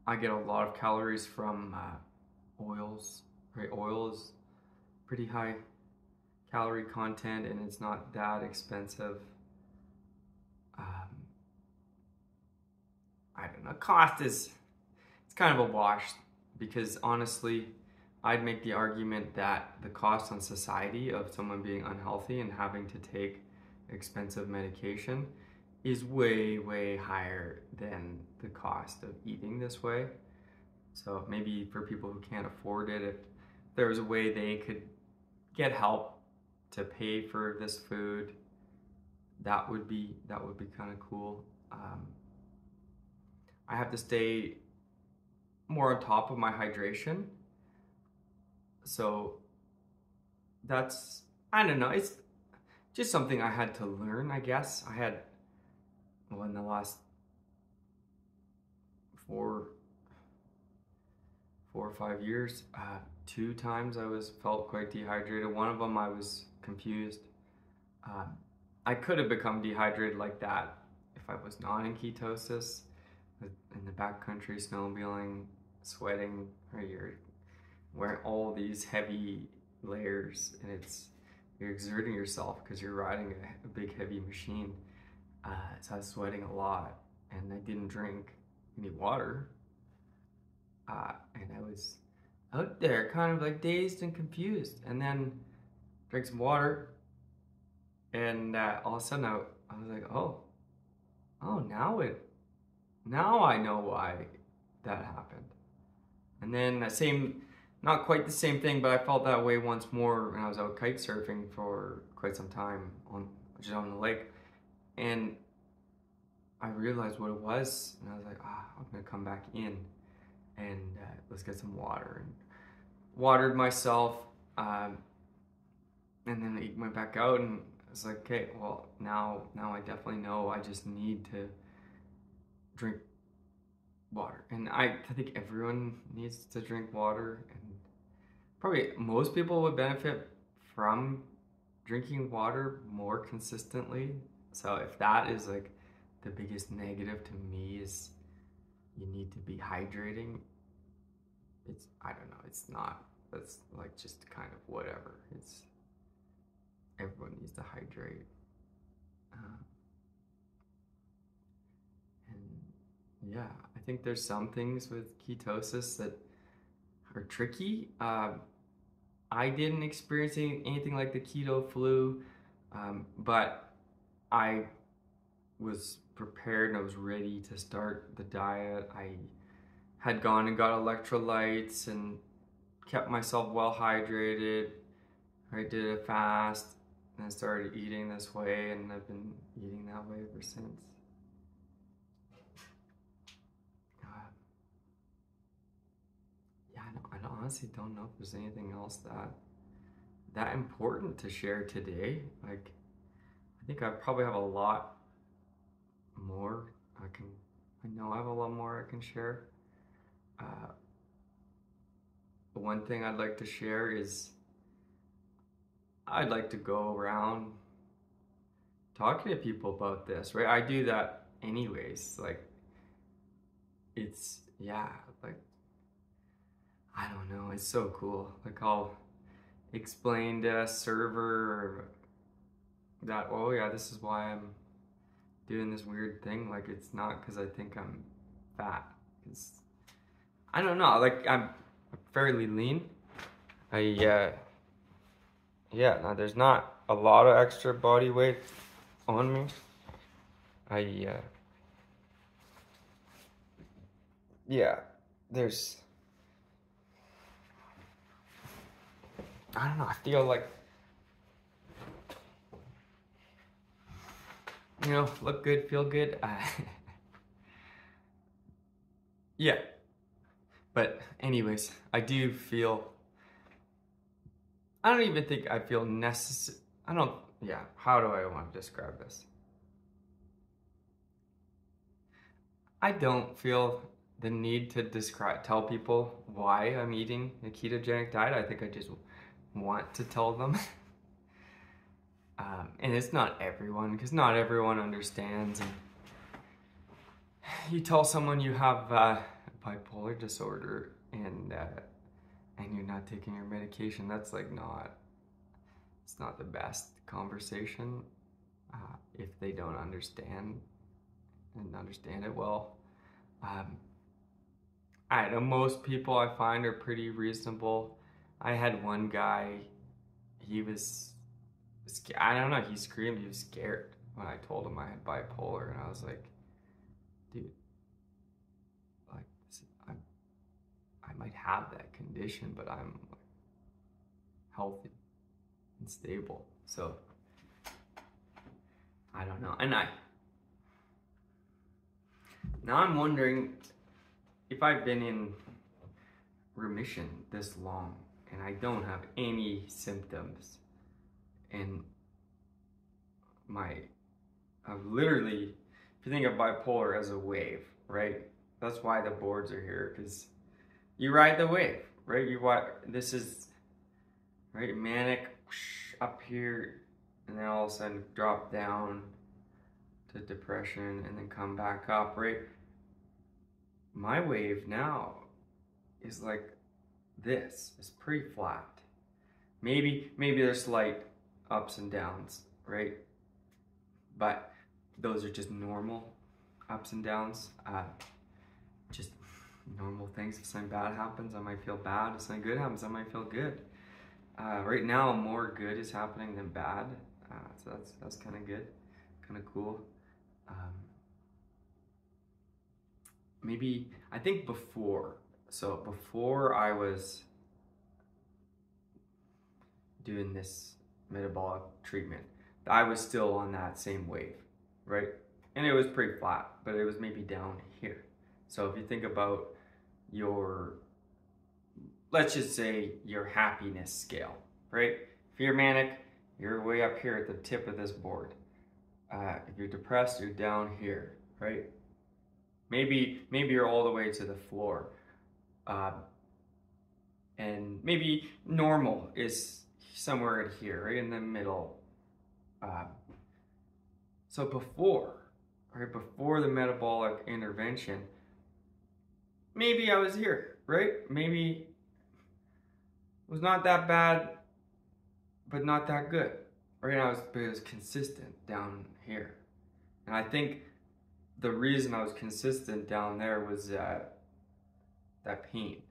I get a lot of calories from oils, right? Oil is pretty high calorie content and it's not that expensive. I don't know, cost is, it's kind of a wash because honestly, I'd make the argument that the cost on society of someone being unhealthy and having to take expensive medication is way, way higher than the cost of eating this way. So maybe for people who can't afford it, if there was a way they could get help to pay for this food, that would be kind of cool. I have to stay more on top of my hydration. So that's, I don't know, it's just something I had to learn, I guess. I had, well, in the last four or 5 years, 2 times I felt quite dehydrated. One of them I was confused. I could have become dehydrated like that if I was not in ketosis, in the backcountry, snowmobiling, sweating, right? You're wearing all these heavy layers and you're exerting yourself because you're riding a big heavy machine. So I was sweating a lot and I didn't drink any water. And I was out there kind of like dazed and confused, and then drank some water and all of a sudden I was like, oh, now I know why that happened. And then not quite the same thing, but I felt that way once more when I was out kite surfing for quite some time just on the lake. And I realized what it was, and I was like, I'm gonna come back in and let's get some water. And watered myself, and then I went back out and I was like, okay, well, now I definitely know I just need to drink water. And I think everyone needs to drink water, and probably most people would benefit from drinking water more consistently. So if that is like the biggest negative to me is you need to be hydrating, I don't know, it's not, that's like just kind of whatever. Everyone needs to hydrate. And yeah, I think there's some things with ketosis that are tricky. I didn't experience anything like the keto flu, but I was prepared and I was ready to start the diet. I had gone and got electrolytes and kept myself well hydrated. I did a fast and I started eating this way, and I've been eating that way ever since. Yeah, I honestly don't know if there's anything else that important to share today. Like, I think I probably have a lot more I know I have a lot more I can share. One thing I'd like to share is I'd like to go around talking to people about this, right? I do that anyways. Like, it's, yeah, like, I don't know, it's so cool. Like, I'll explain to a server that, oh yeah, this is why I'm doing this weird thing. Like, it's not because I think I'm fat. I don't know, like, I'm fairly lean. Yeah, now there's not a lot of extra body weight on me. Yeah, there's, I don't know, I feel like, look good, feel good. Yeah. But anyways, I do feel, I don't even think I feel necessary. I don't, yeah, how do I want to describe this? I don't feel the need to tell people why I'm eating a ketogenic diet. I think I just want to tell them. And it's not everyone, because not everyone understands. And you tell someone you have bipolar disorder and you're not taking your medication, that's like it's not the best conversation if they don't understand it well. I don't know, most people I find are pretty reasonable. I had one guy, he was, I don't know, he screamed, he was scared when I told him I had bipolar, and I was like, dude, like, I might have that condition, but I'm like, healthy and stable. So I don't know. And now I'm wondering if I've been in remission this long and I don't have any symptoms, and I've literally, if you think of bipolar as a wave, right? That's why the boards are here, because you ride the wave, right? This is, right, manic up here, and then all of a sudden drop down to depression and then come back up, right? My wave now is like this. It's pretty flat. Maybe there's slight ups and downs, right? But those are just normal ups and downs. Just normal things. If something bad happens, I might feel bad. If something good happens, I might feel good. Right now, more good is happening than bad. So that's kind of good, kind of cool. Maybe, I think before I was doing this metabolic treatment, I was still on that same wave, right? And it was pretty flat, but it was maybe down here. So if you think about let's just say your happiness scale, right? If you're manic, you're way up here at the tip of this board. If you're depressed, you're down here, right? Maybe you're all the way to the floor. And maybe normal is somewhere in here, right in the middle. So before the metabolic intervention, maybe I was here, right? Maybe it was not that bad, but not that good, right? It was consistent down here. And I think the reason I was consistent down there was that pain.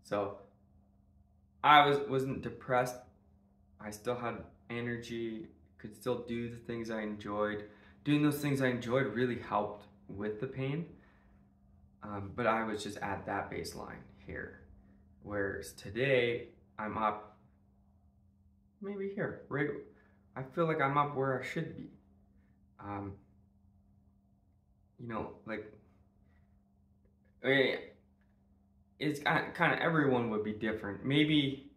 So I wasn't depressed. I still had energy, could still do the things I enjoyed. Doing those things I enjoyed really helped with the pain. But I was just at that baseline here. Whereas today, I'm up maybe here, right? I feel like I'm up where I should be. Like, I mean, it's kind of everyone would be different. Maybe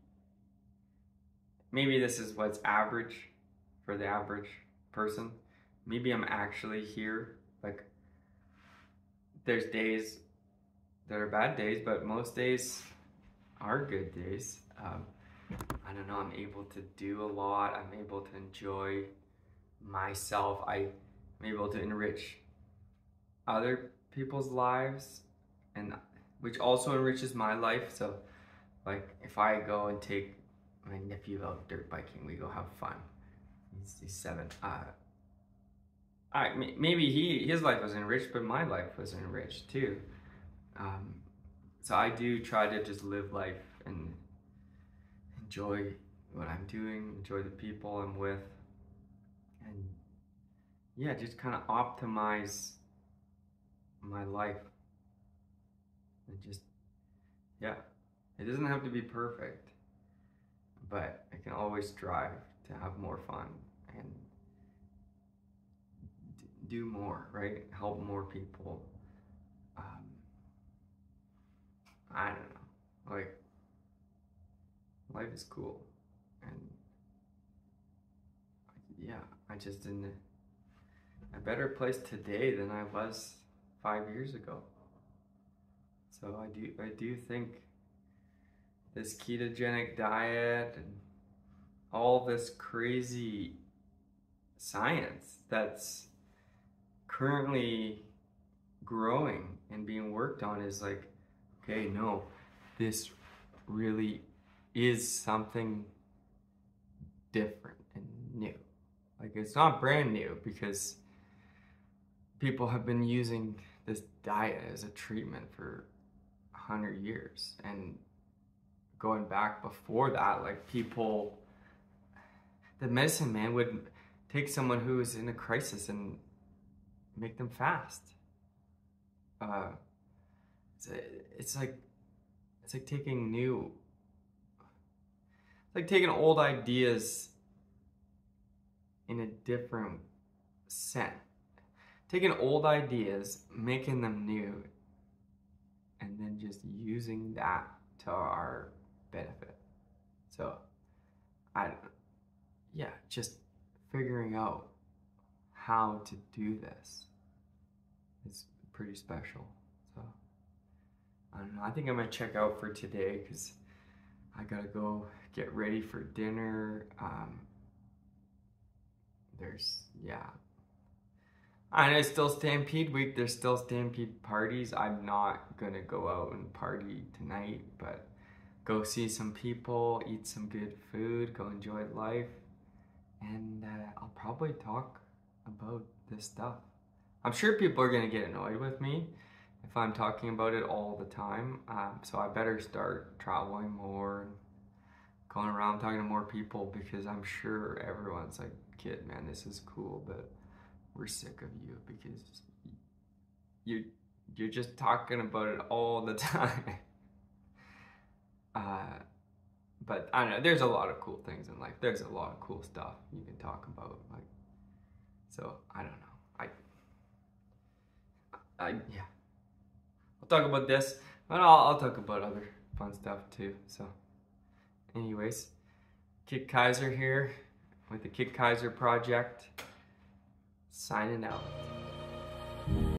this is what's average for the average person. Maybe I'm actually here. Like, there's days that are bad days, but most days are good days. I don't know, I'm able to do a lot. I'm able to enjoy myself. I'm able to enrich other people's lives, and which also enriches my life. So like, if I go and take my nephew out dirt biking, we go have fun. He's 7. Maybe his life was enriched, but my life was enriched too. So I do try to just live life and enjoy what I'm doing, enjoy the people I'm with, and yeah, just kind of optimize my life. And just, yeah, it doesn't have to be perfect, but I can always strive to have more fun and do more, right? Help more people. I don't know. Like, life is cool. And yeah, I just in a better place today than I was 5 years ago. So I do think this ketogenic diet and all this crazy science that's currently growing and being worked on is like, okay, no, this really is something different and new. Like, it's not brand new because people have been using this diet as a treatment for 100 years. And going back before that, like, people, the medicine man would take someone who is in a crisis and make them fast. It's like taking old ideas in a different scent. Taking old ideas, making them new, and then just using that to our benefit. So, just figuring out how to do this is pretty special. So, I don't know. I think I'm gonna check out for today because I gotta go get ready for dinner. And it's still Stampede week. There's still Stampede parties. I'm not gonna go out and party tonight, but go see some people, eat some good food, go enjoy life, and I'll probably talk about this stuff. I'm sure people are gonna get annoyed with me if I'm talking about it all the time. So I better start traveling more and going around talking to more people, because I'm sure everyone's like, kid, man, this is cool, but we're sick of you because you're just talking about it all the time. But I don't know, there's a lot of cool things in life. There's a lot of cool stuff you can talk about. Like, so I don't know. Yeah. I'll talk about this, but I'll talk about other fun stuff too. So anyways, Kit Kaiser here with the Kit Kaiser Project, signing out.